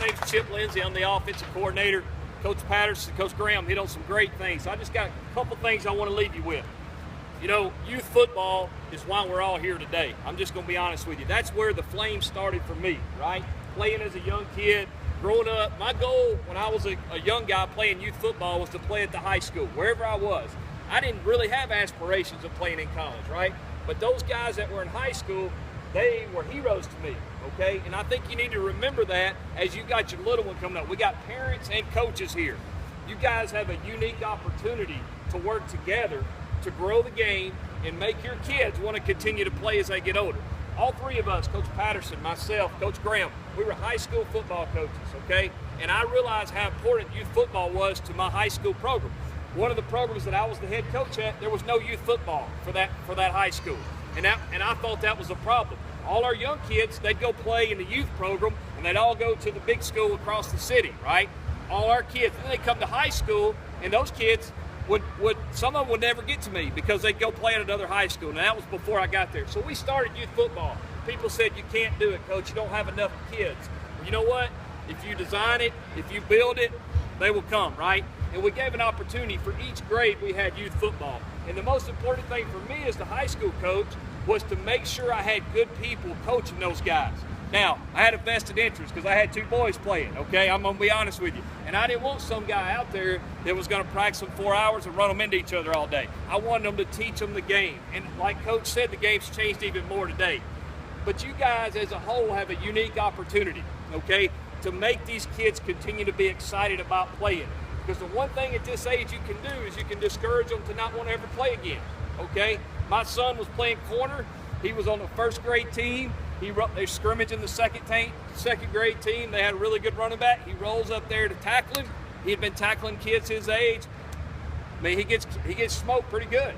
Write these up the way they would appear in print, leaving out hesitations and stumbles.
name's Chip Lindsey. I'm the offensive coordinator. Coach Patterson, Coach Graham hit on some great things. I just got a couple things I want to leave you with. You know, youth football is why we're all here today. I'm just going to be honest with you. That's where the flame started for me, right? Playing as a young kid, growing up. My goal when I was a young guy playing youth football was to play at the high school, wherever I was. I didn't really have aspirations of playing in college, right? But those guys that were in high school, they were heroes to me, okay? And I think you need to remember that as you got your little one coming up. We got parents and coaches here. You guys have a unique opportunity to work together to grow the game and make your kids want to continue to play as they get older. All three of us, Coach Patterson, myself, Coach Graham, we were high school football coaches, okay? And I realized how important youth football was to my high school program. One of the programs that I was the head coach at, there was no youth football for that high school. And I thought that was a problem. All our young kids, they'd go play in the youth program, and they'd all go to the big school across the city, right? All our kids, then they come to high school, and those kids some of them would never get to me because they'd go play at another high school. And that was before I got there. So we started youth football. People said, you can't do it, Coach. You don't have enough kids. Well, you know what? If you design it, if you build it, they will come, right? And we gave an opportunity for each grade we had youth football. And the most important thing for me as the high school coach was to make sure I had good people coaching those guys. Now, I had a vested interest because I had two boys playing, okay? I'm going to be honest with you. And I didn't want some guy out there that was going to practice them 4 hours and run them into each other all day. I wanted them to teach them the game. And like Coach said, the game's changed even more today. But you guys as a whole have a unique opportunity, okay, to make these kids continue to be excited about playing. Because the one thing at this age you can do is you can discourage them to not want to ever play again, okay? My son was playing corner. He was on the first grade team. They scrimmaged in the second grade team. They had a really good running back. He rolls up there to tackle him. He had been tackling kids his age. I mean, he gets smoked pretty good,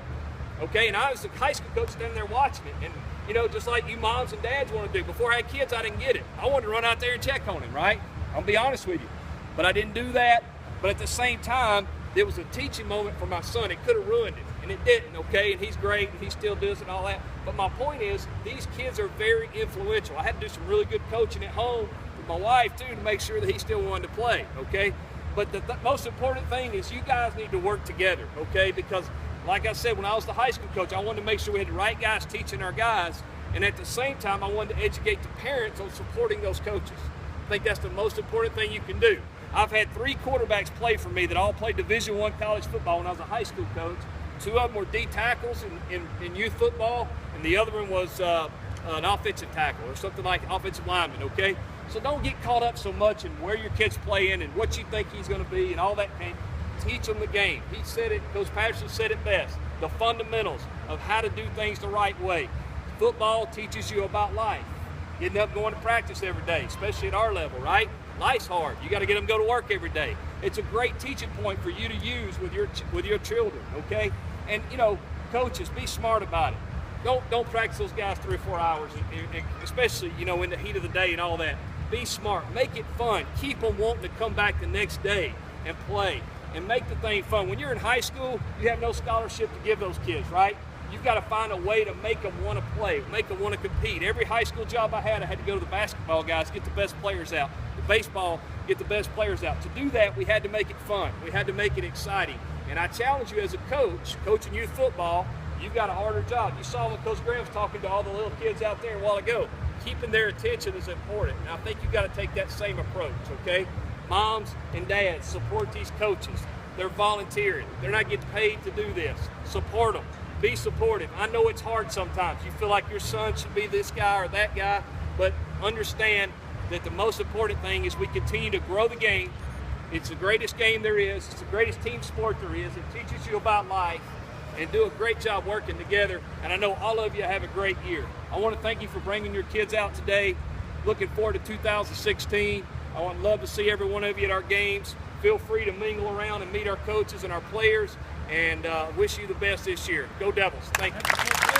okay? And I was the high school coach standing there watching it. And, you know, just like you moms and dads want to do. Before I had kids, I didn't get it. I wanted to run out there and check on him, right? I'll be honest with you. But I didn't do that. But at the same time, it was a teaching moment for my son. It could have ruined it, and it didn't, okay? And he's great, and he still does it and all that. But my point is, these kids are very influential. I had to do some really good coaching at home with my wife, too, to make sure that he still wanted to play, okay? But the most important thing is you guys need to work together, okay? Because, like I said, when I was the high school coach, I wanted to make sure we had the right guys teaching our guys, and at the same time, I wanted to educate the parents on supporting those coaches. I think that's the most important thing you can do. I've had 3 quarterbacks play for me that all played Division I college football when I was a high school coach. 2 of them were D tackles in youth football, and the other one was an offensive tackle or something like offensive lineman, okay? So don't get caught up so much in where your kid's playing and what you think he's going to be and all that. Teach them the game. He said it, Coach Patterson said it best, the fundamentals of how to do things the right way. Football teaches you about life. Getting up, going to practice every day, especially at our level, right? Life's hard. You got to get them to go to work every day. It's a great teaching point for you to use with your children, okay? And, you know, coaches, be smart about it. Don't practice those guys 3 or 4 hours, especially, you know, in the heat of the day and all that. Be smart. Make it fun. Keep them wanting to come back the next day and play and make the thing fun. When you're in high school, you have no scholarship to give those kids, right? You've got to find a way to make them want to play, make them want to compete. Every high school job I had to go to the basketball guys, get the best players out. The baseball, get the best players out. To do that, we had to make it fun. We had to make it exciting. And I challenge you as a coach, coaching youth football, you've got a harder job. You saw when Coach Graham was talking to all the little kids out there a while ago. Keeping their attention is important. And I think you've got to take that same approach, okay? Moms and dads, support these coaches. They're volunteering. They're not getting paid to do this. Support them. Be supportive. I know it's hard sometimes. You feel like your son should be this guy or that guy, but understand that the most important thing is we continue to grow the game. It's the greatest game there is. It's the greatest team sport there is. It teaches you about life, and do a great job working together. And I know all of you have a great year. I want to thank you for bringing your kids out today. Looking forward to 2016. I would love to see every one of you at our games. Feel free to mingle around and meet our coaches and our players. And wish you the best this year. Go Devils. Thank you.